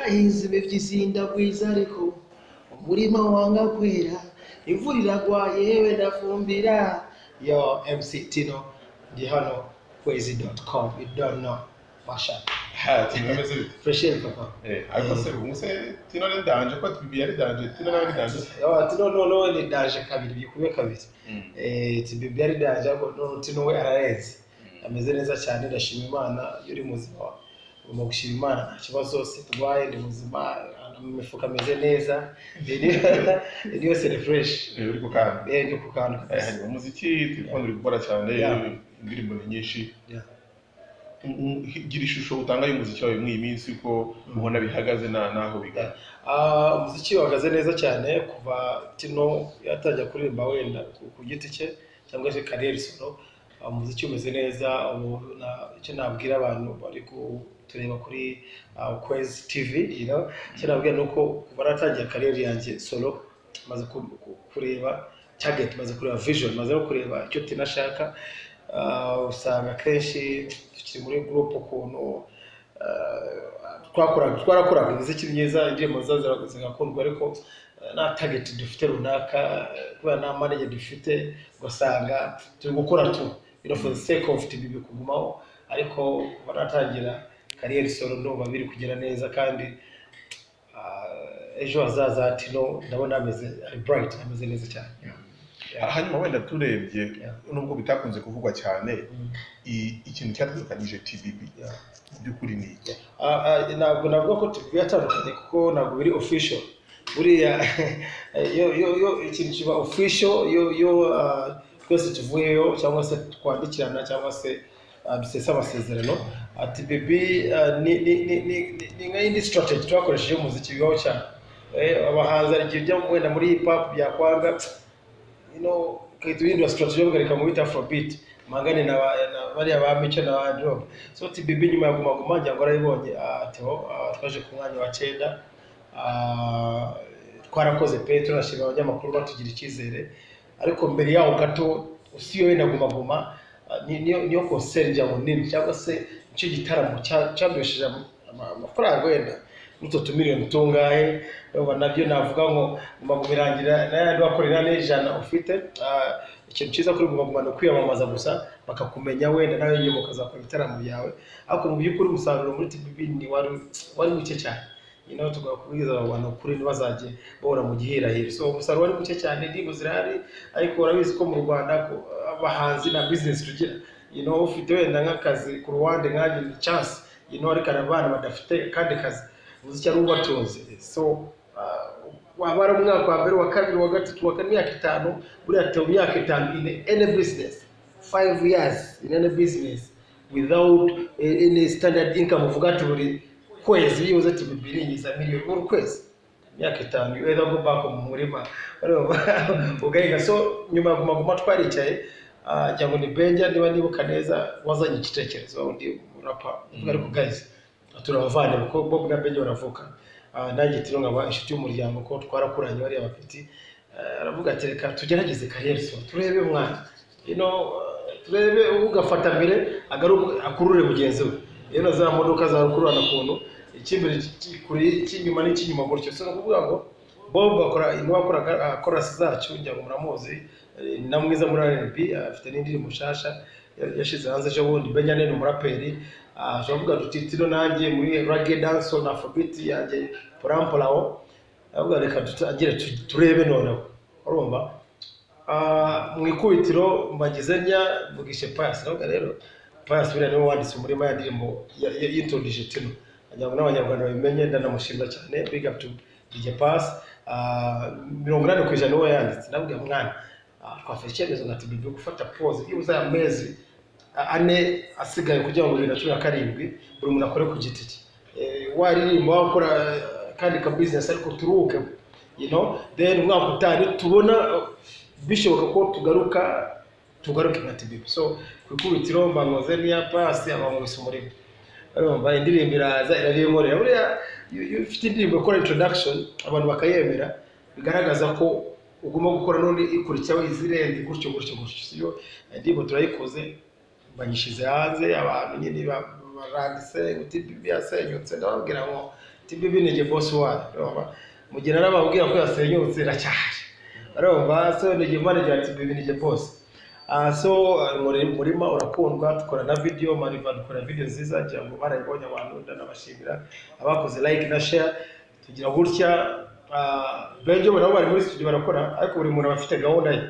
nahinze iby'isinda bwiza ariko umurima wanga kwera imvura iragwa yewe ndafumbira yo MC Tino ndi hano kwezi.com you don't know masha Tino ameze bite? fresh air papa Ariko se umuse Tino ni danje ko tubiye ari danje Tino nawe ni danje yo Tino no ni danje kabiri bikube kabiri tibibi ari danje ariko no Tino we ararenze ameze neza cyane ndashima Imana yuri muzima mu gushima Imana nta kibazo se turwaye ndi muzima imifuka ameze neza niyo se fresh uri kukana ndi kukana hari umuziki twikundira gukora cyane indirimbo nyinshi gira ishusho utanga y'umuziki wawe mu iminsi uko ubona bihagaze naho bigana umuziki wahagaze neza cyane kuva Tino yatajya kuririmba wenda ku giti cye cyangwa se career solo umuziki umeze neza icyo nabwira abantu bari tureba kuri Kwezi TV icyo nabwira nuko baratangiye career yanjye solo maze kureba target maze kureba vision maze no kureba icyo tinashaka usanga kenshi tukiri muri group ukuntu twakoraga imiziki myiza indirimbo zigakundwa ariko na target dufite runaka kuba na manager dufite ugasanga turi gukora tu for the sake of tibibi kugumaho ariko baratangira career solo ndumva biri kugera neza kandi ejo hazaza Tino ndabona ameze bright ameze neza cyane hanyuma wenda turebye nubwo bitakunze kuvugwa cyane ikintu cyatandukanyije TBB by'ukuri ni iki ntabwo navuga ko TBB yatandukanye kuko ntabwo biri official buriya yo ikintu kiba official yo twese tuvuyeyo cyangwa se twandikirana cyangwa se dusesa amasezerano TBB ni nka indi strategy twakoresheje umuziki bibaho cyane abahanzi igihe ujya wenda muri hip hop byakwanga kayita ibindi strategy yo kugarika mu bita afrobeat mangane na bariya ba Mico na ba Drop so TBB nyuma ya Guma njya ngo arayibonye twaje ku mwanya wa 9 twarakoze Petro nashima abanyamakuru batugira icyizere ariko mbere yaho gato usiyo wenda Guma niyo concert ya munini cyangwa se icyo gitaramo cyandwesheje amafaranga wenda n'uto tumiliyoni tungahe nabyo navuga ngo birangira n'ayandi wakorera n'ijana ufite ikintu cyiza kuri Guma no kwiyamamaza gusa bakakumenya wenda nawe nyuma ukazakora ibitaramo byawe ariko mu by'ukuri umusaruro muri TBB ni wari muke cyane tugakubwiza abantu kuri ntibazaje bahora mu gihirahiro so umusaruro wari muke cyane indirimbo zirahari ariko urabizi ko mu Rwanda abahanzi na business tugira ufite wenda nk'akazi ku ruhande nkanjye ni chance ariko abana badafite kandi kazi umuziki ari ubatunze so wabara umwaka wa mbere wa kabiri wa gatatu wa kane imyaka 5 buriya te imyaka 5 in any business 5 years in any business without any standard income uvuga ati buri kwezi biyoze tibiringiza miliyoni buri kwezi imyaka 5 you either go back mu murima ugahinga so nyuma Guma twaricaye cyangwa ni Benja niba nibuka neza wazanye igitekerezo undi rapa ariko guys turabavanye kuko Bob na Benja baravuka nanjye Tino nkaba inshuti y'umuryango ko twarakuranye bari abafiti aravuga ati reka tugerageze career so turebe mwana turebe ugafata mbere akurure mugenzi we za modoka za rukurana kuntu ikimbere kuri kinyuma n'ikinyuma gutyo so kuvuga ngo Bob akora chorus zacu njya ngo muramuzi na mwiza muri R&B afite n'indirimbo mushasha yashize hanze ejo bundi Benja ni umuraperi turavuga duti Tino nanjye muri reggae dance na afrobeat yanjye porampolaho avuga reka tutagire turebe noneho urumva mu ikubitiro mbagizenya vugishe Pius navuga rero Pius bira niwe wanditse umurima ya ndirimbo y'introduce Tino ajya n'abanyarwanda babimenye ndanamushimira cyane big up to DJ Pius 80% niwe yanditse navuga mwana twafashe icyemezo na TBB gufata pause y'uza amezi ane asigaye kugira ngo 2017 buri muntu akore ku giti cye waririmba wakora kandi ka business ariko turuke then umwaka utari tubona bishoboka ko tugaruka na TBB so kwikubitiro mbangoze niya Pius abamubise umurimo arumva indirimbo iraza irabiyemorera buriya ufite indirimbo ikora introduction abantu bakayemera bigaragaza ko ugomba gukora none ikurikiraho izirendi gutyo siyo indirimbo turayikoze banyishize hanze abantu nyine barandise TBB yasenyutse ndababwira ngo TBB ni boss wa mugena n'ababwira ko yasenyutse iracyaje arumva so ni manager ya TBB ni boss so murima urakundwa tukora na video Mariva dukora video nziza cyangwa barayibonye abantu ndanabashimira abakoze like na share tugira gutya benjo nabo bari muri studio barakora ariko buri muntu afite gahunda ye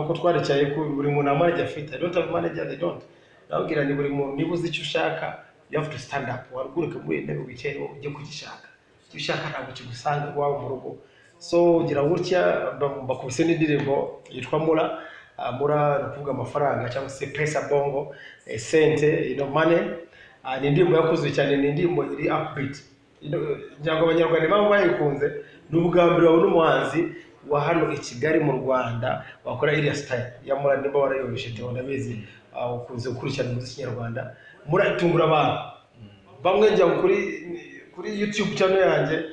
ko twarecaye ko buri muntu amanager afite I don't have manager they don't nabwira ni buri muntu nibuze icyo ushaka you have to stand up waruguruke muri intebe wicaye ujye kugishaka icyo ushaka ntabwo kigusanga iwawe mu rugo so gira gutya bakubise n'indirimbo yitwa Mura nukuvuga amafaranga cyangwa se pesa bongo sente money ni indirimbo yakozwe cyane ni indirimbo iri upbeat nyango abanyarwanda babo bayikunze n'ubugambira wa n'umuhanzi wa hano i Kigali mu Rwanda wakora iriya style ya Mura nimba warayobeshe cyo ndabizi ukunze gukurikirana umuziki nyarwanda Mura itungura abantu bamwe njya kuri YouTube channel yanjye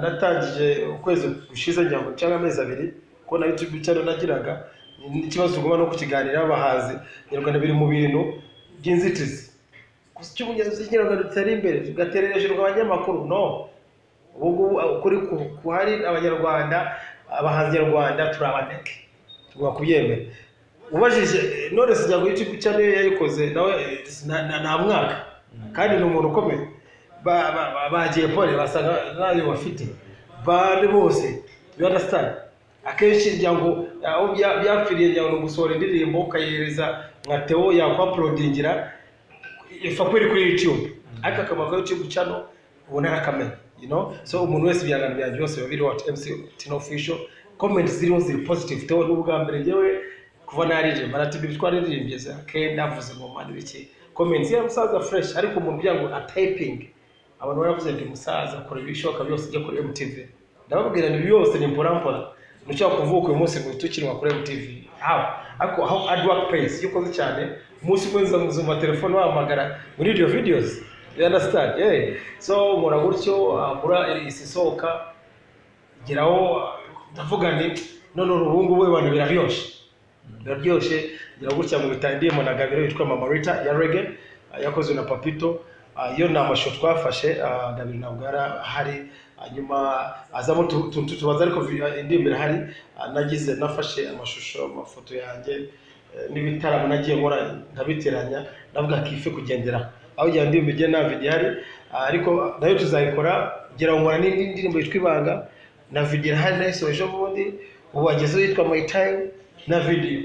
natangije ukwezi gushize nyango cyangwa amezi abiri ko na YouTube channel nagiraga ikibazo tugomba no kukiganira abahazi nyarwanda biri mu bintu by'inzitizi kucy'umunyaziki nyarwanda tutari imbere tugaterereje abanyamakuru no ubu kuri kuhari abanyarwanda abahanzi nyarwanda turabandeke tugomba kubyemera ubajije none sijya ku YouTube channel yayikoze nawe nta mwaka kandi ni umuntu ukomeye bagiye pole basanga nayo bafite bande bose you understand akenshi njyango aho byafiriye njyango gusohora indirimbo ukayereza nka Theo yakwa-uploadingira ifa kuri YouTube ariko akamaka YouTube channel ubona akamenya so umuntu wese byangana byanjye byose babiri wa MC Tino Official comments ziri positive Theo n'ubwa mbere ngewe kuva narije maratibi twaririmbye za kenda avuze mu mandi biki comments ya musaza fresh ariko umuntu byango typing abantu baravuze ndi musaza kora ibishoka byose ijya kuri MTV ndababwira ni byose ni mpora nushaka kuvuka uyu munsi ngo tukirwa kuri MTV ako how hard work pays yuko cyane umunsi kwenza muzuma telefone wahamagara muri video videos you understand so mura gutyo mura isisoka giraho ndavuga ni none urungu we bantu biraryoshe gira gutya mu bitandiye mu nagabiro yitwa Mama Rita ya reggae yakozwe na Papito iyo namasho twafashe Gabiro nabwo hari nyuma azamo tubaza ariko indimbere hari nagize nafashe amashusho amafoto yanjye n'ibitaramo nagiye nkora ndabiteranya ndavuga kife kugendera aho ya ndimbije na video hari ariko nayo tuzayikora gira nkora n'indirimbo yitwa Ibanga na video hari nayisoje ubundi ubageze yitwa My Time na video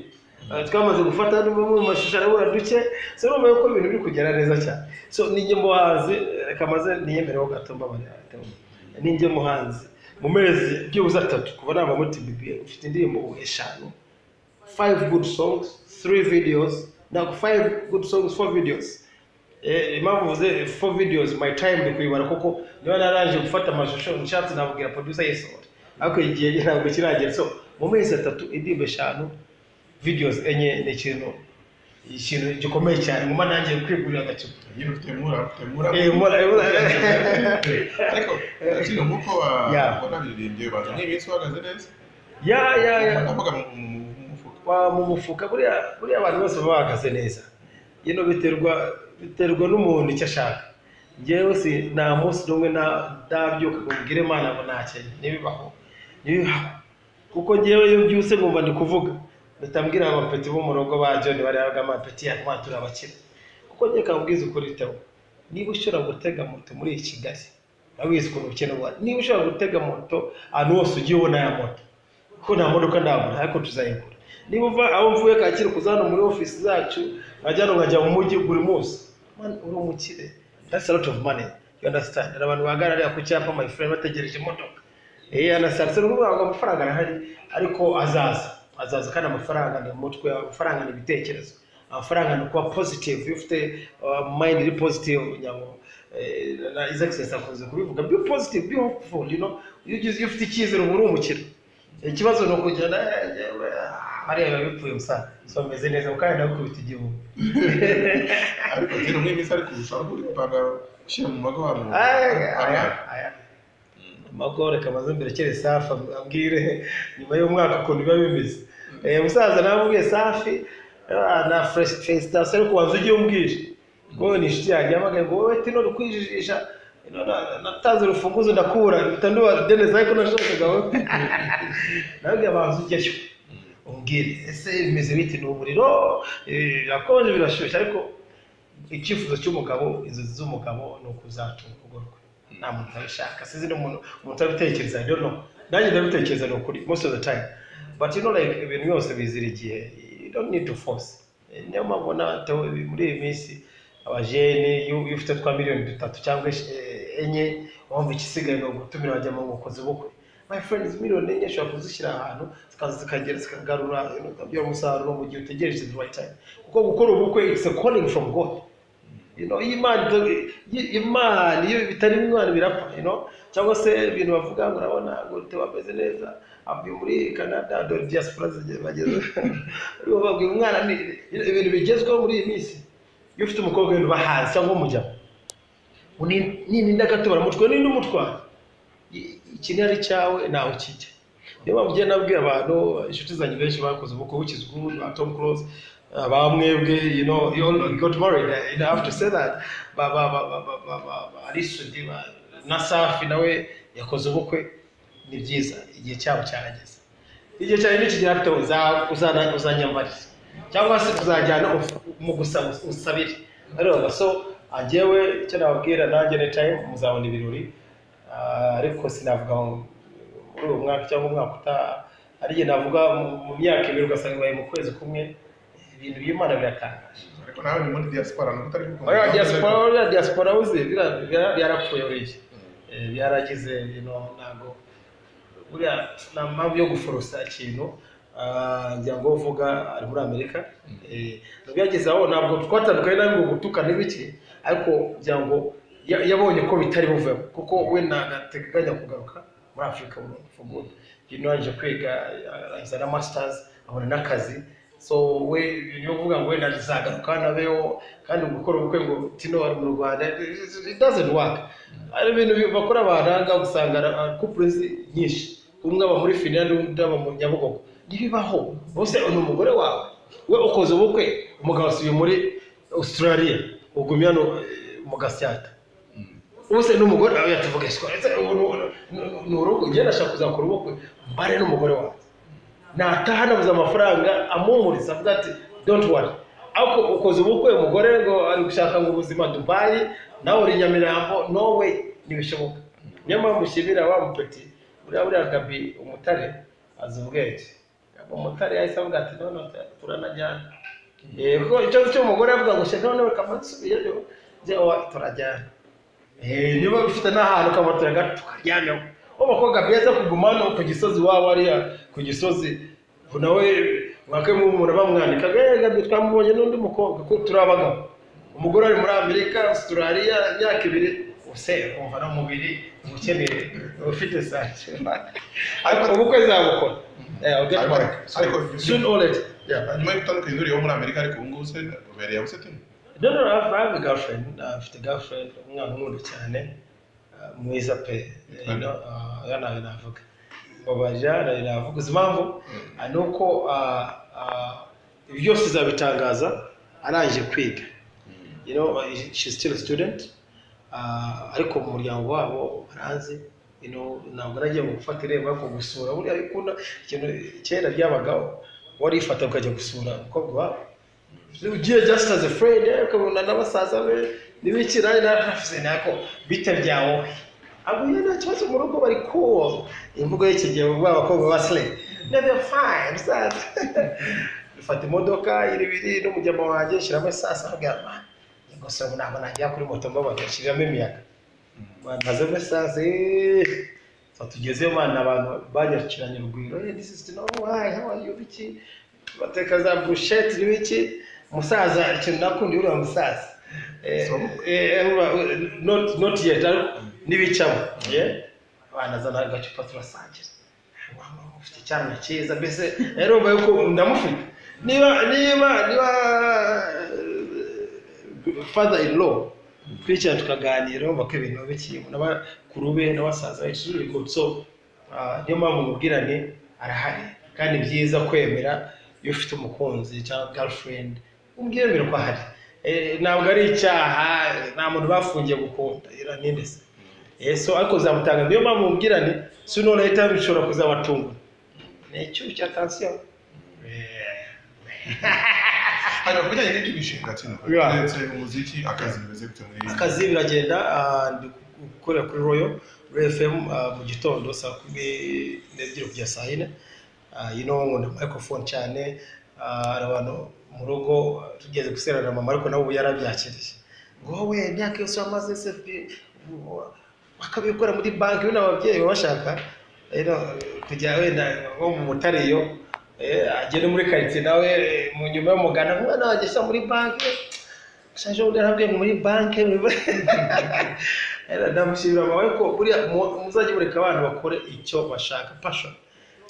twamaze gufata mu mashusho arabura duke so no yuko ibintu biri kugera neza cyane so ninjye muhanzi kamaze niyemereho gatomba bari ninjye muhanzi mu mezi byuza 3 kuva namba muri TBB ufite indirimbo 5 good songs 3 videos now 5 good songs 4 videos impamvu vuze 4 videos My Time ndi kuyibara kuko niba naranje gufata amashusho nshatse nabwira producer yesohora ariko igihe ntabwo kiragera so mu mezi 3 indirimbo 5 videos enye n'ikintu gikomeye cyane nguma nanjye kwigurira agacupa yino ufite mura ariko kino muko wa biririmbye baza n'ibintu wagaze neza ya navuga mu mufuka buriya abantu bose bahagaze neza yino biterwa n'umuntu icyo ashaka ngewe si nta munsi n'umwe ndabyuka kubwire Imana ngo ntakenye nibibaho kuko ngewe iyo byuse ngomba ndi kuvuga bitambwira abapeti bo mu rugo ba John bari abapeti yakwatura abakire kuko ngiye kabwiza ukuri Theo niba ushobora gutega moto muri Kigali abizi ko ukeneye niba ushobora gutega moto ahantu hose ugiye ubona ya moto ko nta modoka ndabona ariko tuzayigura niba uva aho mvuye Kacyiru kuzana muri office zacu nkajya mu mujyi buri munsi man uri umukire that's a lot of money you understand abantu bagarariye ku cyapa my friend bategereje imodoka anasatse n'ubwo amafaranga arahari ariko azaza kandi amafaranga ni umutwe amafaranga ni ibitekerezo amafaranga ni kuba positive ufite mind iri positive nyango na Isaacson akunze kubivuga be positive be hopeful you ufite icyizere uri umukire ikibazo no kujyana hariya bipfuye musa so meze neza kandi nakubita igihugu ariko rero nk'ibisa ariko ushobora gupanga ushyira mu mago hano magore kamaze mbere kere safi ambwire nyuma y'umwaka ukuntu biba bimeze musaza namubwiye safi na fresh face station kubanza ugiye umbwije ngo ni inshuti yanjye amagaye ngo wowe Tino rukwijijisha nataze urufunguzo ndakura bitanduba deneza ariko nashakaga nabwiye abantu ujyayo umbwire ese bimeze bite n'umuriro birakonje birashyushye ariko icyifuzo cy'umugabo inzozi z'umugabo ni ukuzatunga urugo rwe nta muntu abishaka sinzi n'umuntu abitekereza I don't know nanjye ndabitekereza ni ukuri most of the time but you know like ibintu byose bizira igihe you don't need to force niyo mpamvu muri iyi minsi abajene iyo ufite twa miliyoni 3 cyangwa enye wumva ikisigaye no gutumira bajya mu bukozi bukwe my friends miliyoni enye shaka kuzishyira ahantu zikagera zikagarura byo umusaruro mu gihe utegereje the right time kuko gukora ubukwe it's a calling from God Imana iyo bitari imwana birapfa cyangwa se ibintu bavuga ngo urabona ngo tebameze neza avuye muri Canada dore diaspora bageze aribo babwiye umwana ibintu bigezweho muri iyi minsi iyo ufite umukobwa w'intu bahazi cyangwa umujyamo nini ndagato baramutwe nini umutwara ikintu ari cyawe nawe kijya niyo mpamvu ugiye nabwiye abantu inshuti zanjye benshi bakoze ubukwe which is good Tom Cruise abamwebwe you got married I have to say that Arisudi na Safi nawe yakoze ubukwe ni byiza igihe cyabo cyarageze igihe cyane n'ikigera afite uzanyambariza cyangwa se uzajyana mu gusaba usabire ariko so ajewe icyo nababwira nanjye ne time muzabona ibirori ariko sinavuga muri uwo mwaka cyangwa umwaka uta ariye navuga mu myaka ibiri ugasanga baye mu kwezi kumwe ibintu by'Imana biratangaje ariko nawe ni muri diaspora n'utari kuko diaspora uzi byarapfuye uriye byaragize ntago buriya na mpamvu yo guforosa ikintu njya ngo uvuga ari muri Amerika byageze aho ntabwo twatandukanye nawe ngo gutuka n'ibiki ariko bya ngo yabonye ko bitari buve kuko we nagateganya kugaruka muri Afrika for good anje kwiga azana masters abona n'akazi so we uvuga ngo we nazagaruka nabeho kandi gukora ubukwe ngo tino ari mu Rwanda it doesn't work ari ibintu bakora baranga gusanga couples nyinshi umwe aba muri Finland undi aba mu Nyabugogo nibibaho bose ni umugore wawe we ukoze ubukwe umugabo asubiye muri Australia ugumya no mu Gasyata bose n'umugore yatuvuga isiko n'urugo ngenda ashaka kuzakora ubukwe mbare n'umugore wawe natahana buza amafaranga amumuriza avuga ati don't worry ako ukoze ubukwe umugore ngo ari gushaka ngo ubuzima Dubai nawe uri Nyamirambo no way nibishoboka niyo mpamvu ushimira wa mupeti uriya Gabi umutare azubwete umutare yahise avuga ati none turanajyana ko icyo umugore avuga ngo shaka none kamatsubiyeyo turajyana niba ufite n'ahantu kamotora gato tukaryamyeho umukobwa beza kugumana ku gisozi waba ari ku gisozi nawe mwake mu umuntu bamwandika Gabi twamubonye n'undi mukobwa ko turabagabo umugore ari muri Amerika Australia imyaka 2 use umva no mubiri ukeneye ufite sace ariko ubukwe zabukora soon or later nyuma y'utandukanye n'uri yo muri Amerika ariko ubu ngubu se ubereye abo se tino no I have a girlfriend afite girlfriend umwana nkunda cyane mwiza pe yana navuga babajana navuga impamvu nuko byose zabitangaza arangije kwiga she's still a student ariko mu muryango wabo baranzi ntabwo nagiye gufata irembo ko gusura buri ariko ikintu cyera ryabagaho wari ifata ukajya gusura umukobwa wabo ugiye just as a friend ukabona n'abasaza be nibikira naravuze nako bite byawo abuye nta kibazo mu rugo bari cool imvugo y'iki gihe bw'abakobwa basle never fine sad fata imodoka iribiri n'umujyama wanjye shiramo sasa agama ngo se ntabwo najya kuri moto mbabashiramo imiyaga bandaze message tugezeyo mana abantu banyakiranye urugwiro this is no why how are you biki bateka za bruschette n'ibiki musaza ikintu nakundi uri musaza not yet n'ibicamo banazana agacupa turasangira ufite cyane cyiza mbese rero mbaye ko ndamufite niba father in law kwicara tukaganira baka ibintu biki n'abakurube n'abasaza b'icyo so niyo mpamvu mubwirane arahari kandi byiza kwemera iyo ufite umukunzi cyangwa girlfriend umbwiremera ko ahari ntabwo ari icyaha nta muntu bafungiye gukunda irandese so ariko zamutanga niyo mpamvu mubwirane sino leta bishobora kuzabatunga n'icyo cya attention hano kujyanye n'ibyo bishinga tino ndetse umuziki akazi bimeze gute muri akazi biragenda ndi gukorera kuri Royal FM mu gitondo saa 12 kugeza saa 4 nkunda microphone cyane abantu mu rugo tugeze guserana mama ariko nabo yarabyakiriye ngo we myaka yose wamaze SFB bakabikora muri banki n'ababyeyi bashaka kujya wenda nko mu mutariyo agende muri quartier nawe mu nyuma y'umugana mwana wagisha muri banki shaje udarabwe muri banki era ndamushimira mawe ko buriya muzajye bureka abantu bakore icyo bashaka passion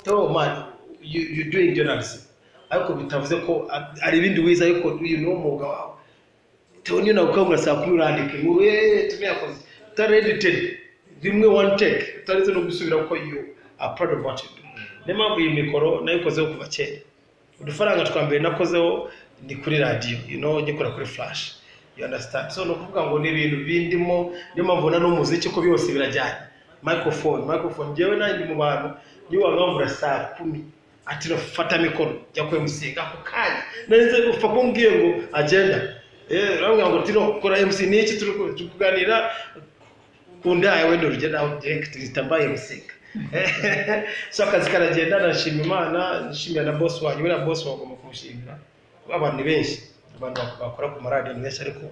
to man you doing journalism ariko bitavuze ko ari ibindi wiza ariko uyu ni umwuga wawe toni na ukamura saa 10 urandike ngo tumeyakoze taredited rimwe one take tarize no gusubira ko you are proud of what you do nema iyi mikoro nayikozeho kuva kera udufaranga twambere nakozeho ni kuri radio ngikora kuri flash you understand so no kuvuga ngo ni ibintu bindimo nimavuna no muziki ko byose birajyanye microphone jewe nanjye mu bantu ni wangambura saa 10 ati rafata mikoro jya kwe musinga ko kanya neze upfa kumbwiye ngo agenda ramwe ngo tino kora MC niki turi kuganira kundaye wendo rugenda direct ritambaye musinga so akazi karagenda nashima Imana nishimira na boss wanyu we na boss wangu mukushimira abantu benshi abantu bakora ku maradiyo benshi ariko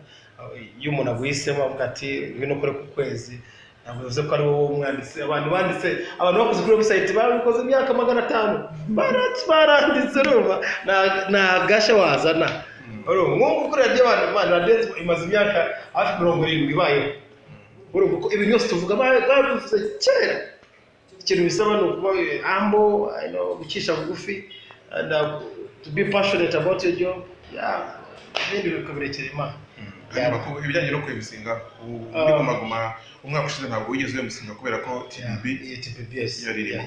iyo umuntu aguhisemo avuga ati ngwino kore ku kwezi navuze ko ari wowe umwanditsi abantu banditse abantu bakoze kuri website babikoze imyaka 500 baranditse ruba na gasha wazana nkungu kuri radio abantu Imana radio imaze imyaka hafi 70 ibaye kuko ibi byose tuvuga bavuze kera ikintu bisaba no kuba humble gukisha bugufi and to be passionate about your job ibindi bikabirekera Imana ko ibijyanye no kwebisinga uri Guma umwaka ushize ntabwo wigeze musinga kubera ko TBBS yari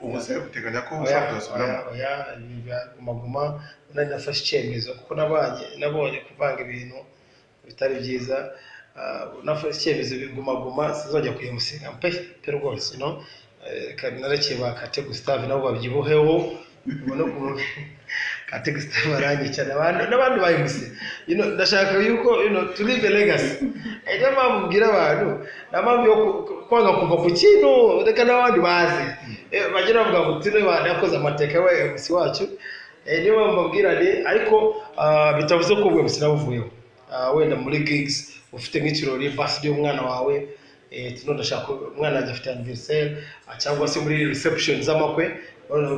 ubuze guteganya ko ushaka gusubiramo Guma nari nafashe icyemezo kuko nabonye kuvanga ibintu bitari byiza nafashe icyemezo Guma sizojya kuyimusinga pe rwose kandi narekeye bakate Gustave nabo babyibuheho ubona kate Gustave aranye cyane n'abandi bayimuse ndashaka yuko to leave a legacy ejya mambwira abantu namambi yo kwanga kuva ku kintu reka n'abandi bazi bagira bavuga ngo tino yakoze amateka we MC wacu niyo mbabwira ni ariko bitavuze ko ubwo MC nabuvuyeho wenda muri gigs ufite nk'ikirori birthday umwana wawe tino ndashaka umwana ajya afite anniversaire cyangwa se muri reception z'amakwe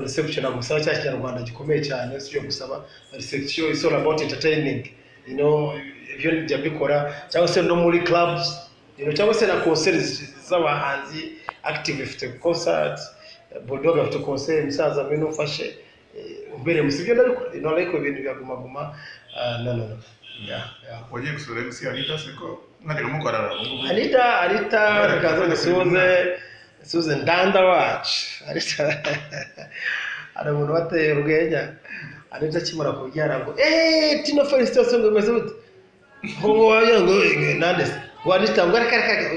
reception agusaba cya Kinyarwanda gikomeye cyane sije gusaba reception is all about entertaining ibyo njya bikora cyangwa se no muri clubs cyangwa se na concerts z'abahanzi active ifite concerts Bulldog afite concert musaza mwe nufashe umbere musibyo ndabikora ariko ibintu bya Guma no wagiye gusura MC Anita siko mwari mukorana Anita rakaza Suze ndanda wacu Anita ari umuntu wateye urwenya Anita kimura kubyara ngo tino felicitation ngo meze gute ngo wayango nande Anita ngo araka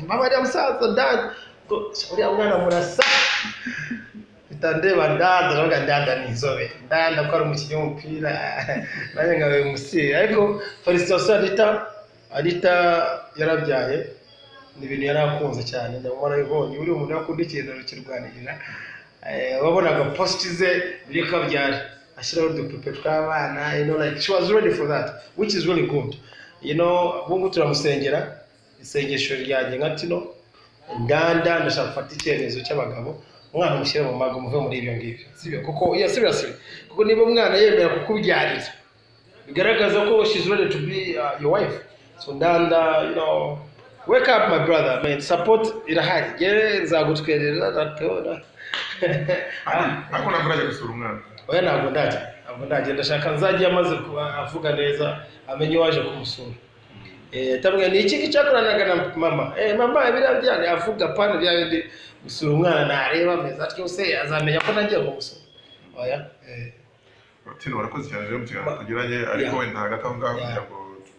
mama ya musaza ndanda uri umwana murasa bitandeba ndanda nizobe ndanda ko ari umukinnyi w'umupira nanye ngawe musi ariko felicitation Anita yarabyaye ni ibintu yarakunze cyane ndabona yibonye uri umuntu yakunda ikintu kirwanirira wabonaga post ze biri kabyara ashiraho udupupe tw'abana like she was ready for that which is really good bungu turamusengera isengesho ryanjye nka tino ndanda ndashaka gufata icyemezo cy'abagabo umwana mushyira mu mago muve muri ibyo ngibyo sibyo kuko seriously kuko niba umwana yemera kukubyarira bigaragaza ko she's ready to be your wife so ndanda wake up my brother man support irahari nzagutwerera natona ako naguraje gusura umwana oya ntabwo ndaje ndashaka nzagiye amaze avuga neza amenye waje kumusura tabwe ni iki cyakoranaga na mama mama birabyane avuga pana byabindi gusura umwana nareba meza cyose azamenya ko nagiye kumusura oya tino barakoze cyane rero mutira tugiranye ariko wenda hagati aho ngaho kugira ngo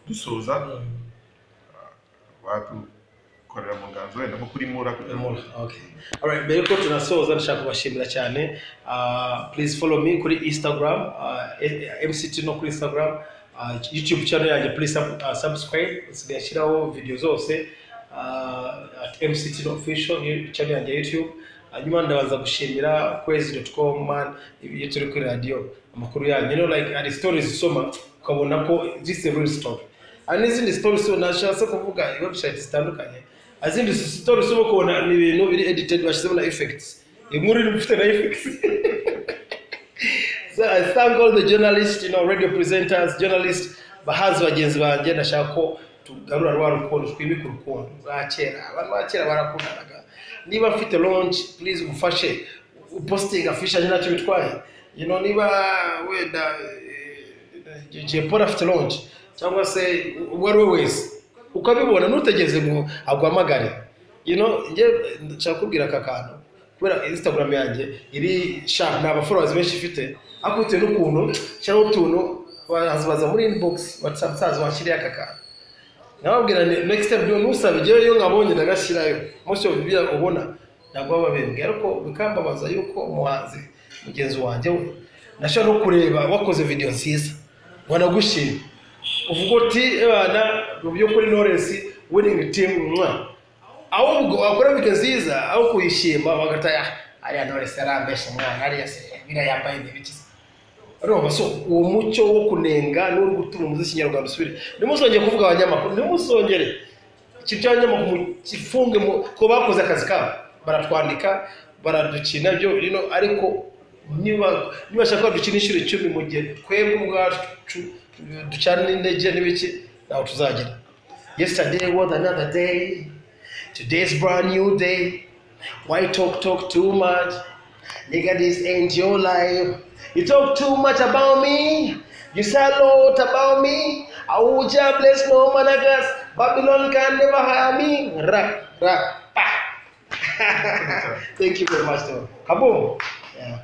dusoza ukorera mu nganzo wenda nko kuri Mura. Okay. All right, mbere ko tunasoza ndashaka kubashimira cyane. Please follow me kuri Instagram, MCT no kuri Instagram. YouTube channel yanjye please subscribe. Nsigashyiraho video zose at MCT official channel yanjye YouTube. Hanyuma ndabanza gushimira kwezi.com man iyo turi kuri radio amakuru yanyu, you know, like ari stories usoma ukabona ko this is a real story. N'izindi stories so nashatse kuvuga website zitandukanye, azindi stories so kubona ni ibintu biri edited bashyizemo na effects, inkuru iri mfite na effects. So I thank all the journalists, you know, radio presenters, journalists, bahazi bagenzi banjye. Ndashaka ko tugarura rwa rukundo, twibika urukundo rwa kera. Abantu ba kera barakundanaga. Niba mfite launch please ufashe posting afisha ntacyo bitwaye, you know, niba wenda Jepora afite launch cyangwa se wari wese ukabibona nutegeze ngo agwamagare, you know. Nje nshaka kubwira akakantu kubera Instagram yanjye iri sharp na followers benshi ifite, akute n'ukuntu cyangwa utuntu bazaza muri inbox WhatsApp saza wakiriye akakantu. Nababwira next time byo nusabije yo ngabonye ndagashyirayo most of bibira ubona ntabwo babembwe, ariko bikambabaza yuko umuhanzi mugenzi wanjye we nashaka no kureba wakoze video nziza wanagushima uvuga uti ebana byo kuri Knowless winning team ahubwo wakora video nziza aho kuyishima bagataya ariya Knowless arambesha mwana ariya se bira yambaye n'ibiki. Ariko so uwo mucyo wo kunenga no gutuma umuziki nyarwanda usubire nimuzongeye kuvuga abanyamakuru, nimuzongere ikiby'abanyamakuru kifunge ko bakoze akazi kabo, baratwandika baradukina byo, you know, ariko niba shaka dukinishira 10 mu gihe twebwe ubwacu ducana n'indege n'ibiki naho tuzagira. Yesterday was another day, today's brand new day. Why talk too much? Nigga, this ain't your life. You talk too much about me. You say a lot about me. I would just bless no managas. Babylon can never hire me. Thank you very much, though. Kaboom. Yeah.